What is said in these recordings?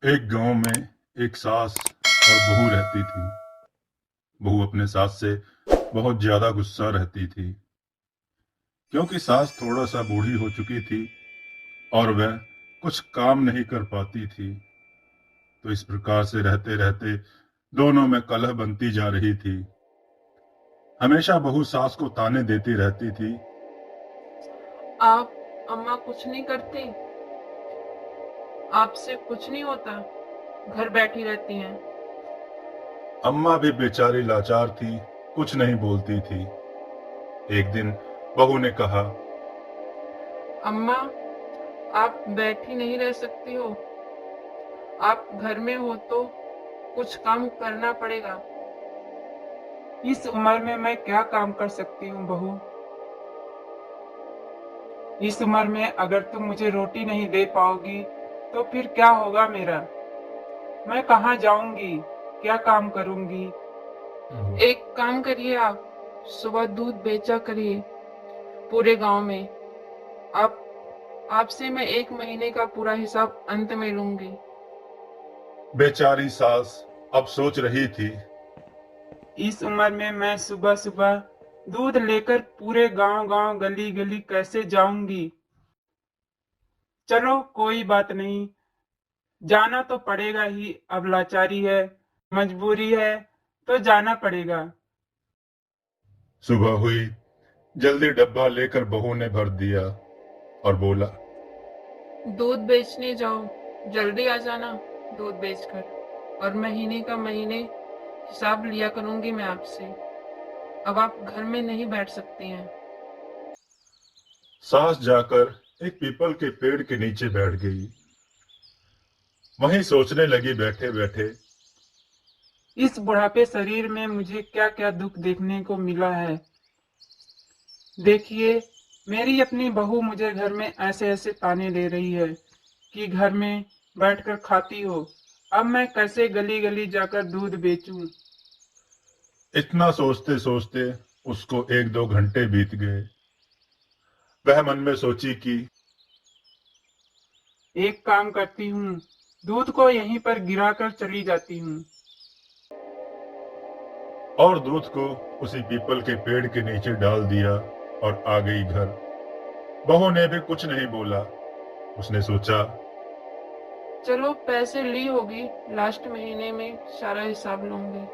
एक गांव में एक सास और बहू रहती थी। बहू अपने सास से बहुत ज्यादा गुस्सा रहती थी, क्योंकि सास थोड़ा सा बूढ़ी हो चुकी थी और वह कुछ काम नहीं कर पाती थी। तो इस प्रकार से रहते रहते दोनों में कलह बनती जा रही थी। हमेशा बहू सास को ताने देती रहती थी। आप अम्मा कुछ नहीं करती? आपसे कुछ नहीं होता? घर बैठी रहती हैं। अम्मा भी बेचारी लाचार थी, कुछ नहीं बोलती थी। एक दिन बहू ने कहा, अम्मा, आप बैठी नहीं रह सकती हो। आप घर में हो तो कुछ काम करना पड़ेगा। इस उम्र में मैं क्या काम कर सकती हूँ बहू। इस उम्र में अगर तुम मुझे रोटी नहीं दे पाओगी तो फिर क्या होगा मेरा। मैं कहाँ जाऊंगी, क्या काम करूंगी। एक काम करिए, आप सुबह दूध बेचा करिए पूरे गांव में। आप आपसे मैं 1 महीने का पूरा हिसाब अंत में लूंगी। बेचारी सास अब सोच रही थी। इस उम्र में मैं सुबह सुबह दूध लेकर पूरे गांव गांव गली गली कैसे जाऊंगी। चलो कोई बात नहीं, जाना तो पड़ेगा ही। अब लाचारी है, मजबूरी है, तो जाना पड़ेगा। सुबह हुई, जल्दी डब्बा लेकर बहू ने भर दिया और बोला, दूध बेचने जाओ, जल्दी आ जाना दूध बेचकर। और महीने का महीने हिसाब लिया करूंगी मैं आपसे। अब आप घर में नहीं बैठ सकती हैं। सास जाकर एक पीपल के पेड़ के नीचे बैठ गई। वहीं सोचने लगी बैठे बैठे। इस बुढ़ापे शरीर में मुझे क्या क्या दुख देखने को मिला है। देखिए, मेरी अपनी बहू मुझे घर में ऐसे ऐसे ताने दे रही है कि घर में बैठकर खाती हो। अब मैं कैसे गली गली जाकर दूध बेचूं। इतना सोचते सोचते उसको 1-2 घंटे बीत गए। वह मन में सोची कि एक काम करती हूँ, दूध को यहीं पर गिराकर चली जाती हूँ। और दूध को उसी पीपल के पेड़ के नीचे डाल दिया और आ गई घर। बहू ने भी कुछ नहीं बोला। उसने सोचा, चलो पैसे ली होगी, लास्ट महीने में सारा हिसाब लूंगी।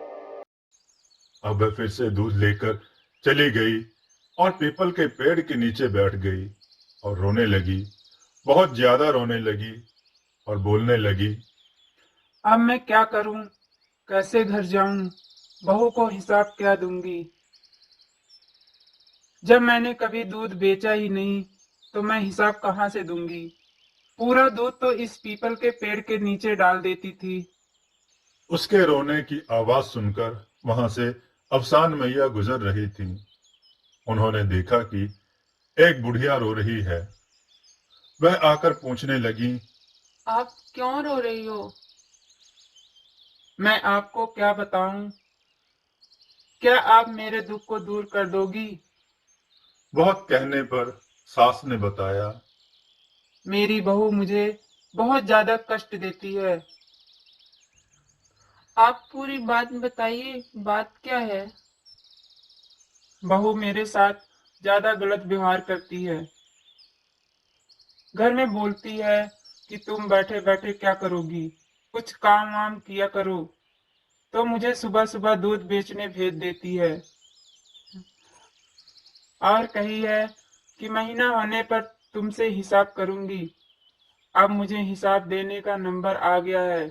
अब वह फिर से दूध लेकर चली गई और पीपल के पेड़ के नीचे बैठ गई और रोने लगी। बहुत ज्यादा रोने लगी और बोलने लगी, अब मैं क्या करूं, कैसे घर जाऊं, बहू को हिसाब क्या दूंगी। जब मैंने कभी दूध बेचा ही नहीं तो मैं हिसाब कहाँ से दूंगी। पूरा दूध तो इस पीपल के पेड़ के नीचे डाल देती थी। उसके रोने की आवाज सुनकर वहां से अफसान मैया गुजर रही थी। उन्होंने देखा कि एक बुढ़िया रो रही है। वह आकर पूछने लगी, आप क्यों रो रही हो? मैं आपको क्या बताऊं, क्या आप मेरे दुख को दूर कर दोगी। बहुत कहने पर सास ने बताया, मेरी बहू मुझे बहुत ज्यादा कष्ट देती है। आप पूरी बात बताइए, बात क्या है? बहू मेरे साथ ज्यादा गलत व्यवहार करती है। घर में बोलती है कि तुम बैठे बैठे क्या करोगी, कुछ काम वाम किया करो। तो मुझे सुबह सुबह दूध बेचने भेज देती है और कही है कि महीना होने पर तुमसे हिसाब करूंगी। अब मुझे हिसाब देने का नंबर आ गया है।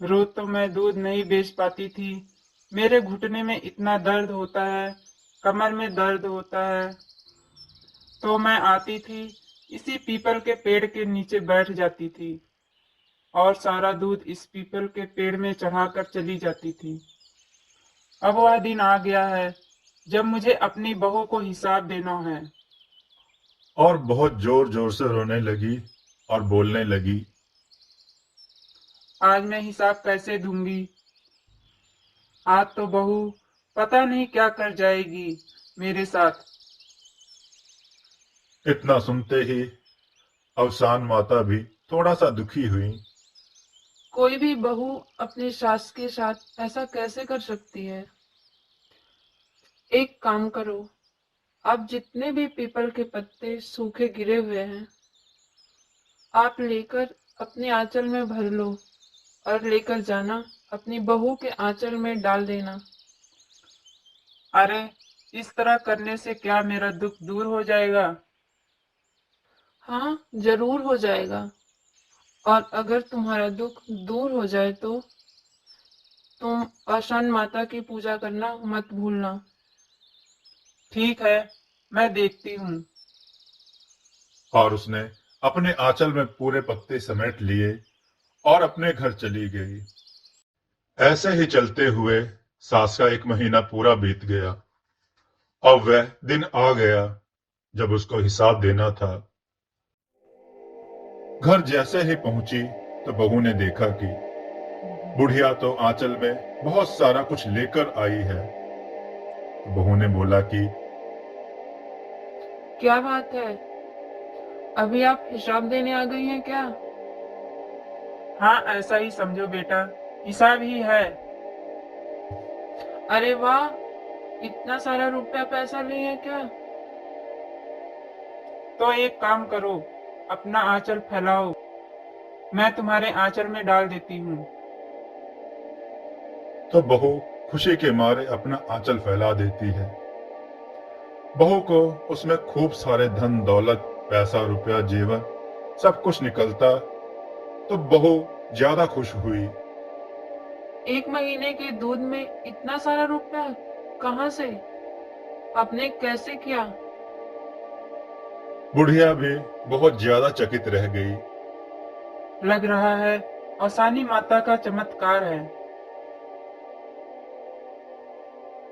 रोज तो मैं दूध नहीं बेच पाती थी। मेरे घुटने में इतना दर्द होता है, कमर में दर्द होता है। तो मैं आती थी, इसी पीपल के पेड़ के नीचे बैठ जाती थी और सारा दूध इस पीपल के पेड़ में चढ़ाकर चली जाती थी। अब वह दिन आ गया है जब मुझे अपनी बहू को हिसाब देना है। और बहुत जोर जोर से रोने लगी और बोलने लगी, आज मैं हिसाब कैसे दूंगी। आज तो बहू पता नहीं क्या कर जाएगी मेरे साथ। इतना सुनते ही अवसान माता भी थोड़ा सा दुखी हुई कोई भी बहू अपनी सास के साथ ऐसा कैसे कर सकती है? एक काम करो, आप जितने भी पीपल के पत्ते सूखे गिरे हुए हैं, आप लेकर अपने आंचल में भर लो और लेकर जाना, अपनी बहू के आंचल में डाल देना। अरे, इस तरह करने से क्या मेरा दुख दूर हो जाएगा? हाँ, जरूर हो जाएगा। और अगर तुम्हारा दुख दूर हो जाए तो तुम आसान माता की पूजा करना मत भूलना। ठीक है, मैं देखती हूँ। और उसने अपने आंचल में पूरे पत्ते समेट लिए और अपने घर चली गई। ऐसे ही चलते हुए सास का 1 महीना पूरा बीत गया। अब वह दिन आ गया जब उसको हिसाब देना था। घर जैसे ही पहुंची तो बहू ने देखा कि बुढ़िया तो आंचल में बहुत सारा कुछ लेकर आई है। तो बहू ने बोला कि क्या बात है, अभी आप हिसाब देने आ गई हैं क्या? हाँ, ऐसा ही समझो बेटा, हिसाब ही है। अरे वाह, इतना सारा रुपया पैसा लिए हैं क्या? तो एक काम करो, अपना आंचल फैलाओ, मैं तुम्हारे आंचल में डाल देती हूँ। तो बहू खुशी के मारे अपना आंचल फैला देती है। बहू को उसमें खूब सारे धन दौलत, पैसा रुपया, जेवर सब कुछ निकलता तो बहू ज्यादा खुश हुई। 1 महीने के दूध में इतना सारा रुपया कहाँ से? आपने कैसे किया? बुढ़िया भी बहुत ज्यादा चकित रह गई। लग रहा है आसानी माता का चमत्कार है।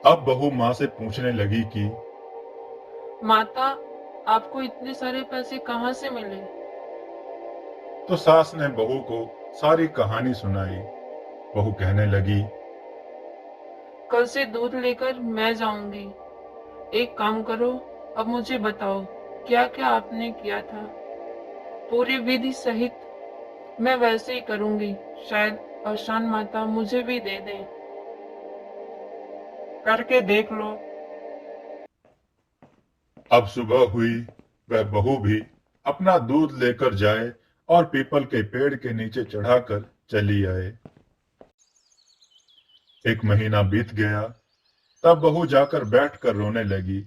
अब बहू माँ से पूछने लगी कि माता, आपको इतने सारे पैसे कहाँ से मिले? तो सास ने बहू को सारी कहानी सुनाई। बहू कहने लगी, कल से दूध लेकर मैं जाऊंगी। एक काम करो, अब मुझे बताओ क्या क्या आपने किया था। पूरी विधि सहित मैं वैसे ही करूंगी, शायद आसान माता मुझे भी दे दे। करके देख लो। अब सुबह हुई, वह बहू भी अपना दूध लेकर जाए और पीपल के पेड़ के नीचे चढ़ाकर चली आए। 1 महीना बीत गया, तब बहू जाकर बैठकर रोने लगी।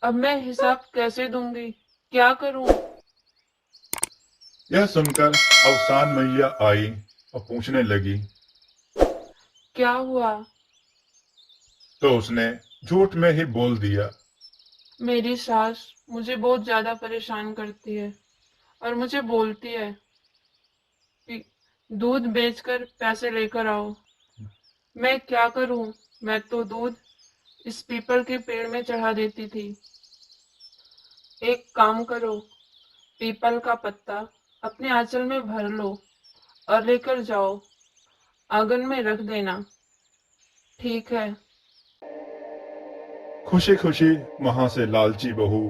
अब मैं हिसाब कैसे दूंगी, क्या करूं? यह सुनकर अवसान मैया आई और पूछने लगी। क्या हुआ? तो उसने झूठ में ही बोल दिया। मेरी सास मुझे बहुत ज्यादा परेशान करती है और मुझे बोलती है कि दूध बेचकर पैसे लेकर आओ। मैं क्या करूं? मैं तो दूध इस पीपल के पेड़ में चढ़ा देती थी। एक काम करो, पीपल का पत्ता अपने आंचल में भर लो और लेकर जाओ, आंगन में रख देना। ठीक है? खुशी खुशी वहां से लालची बहू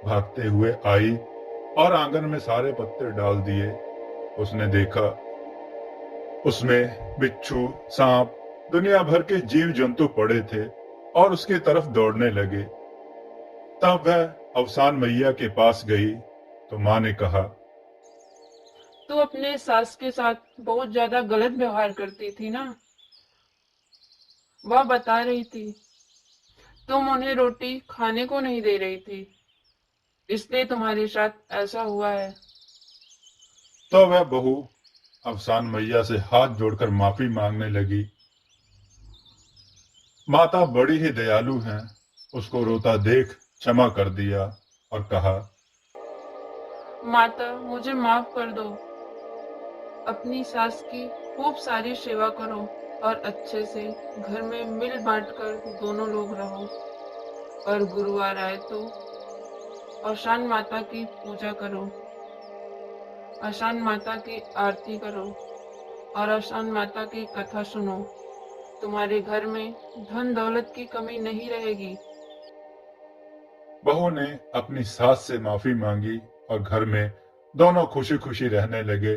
भागते हुए आई और आंगन में सारे पत्ते डाल दिए। उसने देखा उसमें बिच्छू, सांप, दुनिया भर के जीव जंतु पड़े थे और उसकी तरफ दौड़ने लगे। तब वह अवसान मैया के पास गई तो माँ ने कहा, तू अपने सास के साथ बहुत ज्यादा गलत व्यवहार करती थी ना? वह बता रही थी तुम उन्हें रोटी खाने को नहीं दे रही थी, इसलिए तुम्हारे साथ ऐसा हुआ है। तो वह बहू अवसान मैया से हाथ जोड़कर माफी मांगने लगी। माता बड़ी ही दयालु हैं, उसको रोता देख क्षमा कर दिया और कहा, माता, मुझे माफ कर दो। अपनी सास की खूब सारी सेवा करो और अच्छे से घर में मिल बांट कर दोनों लोग रहो। और गुरुवार आए तो आसान माता की पूजा करो, आसान माता की आरती करो और आसान माता की कथा सुनो। तुम्हारे घर में धन दौलत की कमी नहीं रहेगी। बहू ने अपनी सास से माफी मांगी और घर में दोनों खुशी खुशी रहने लगे।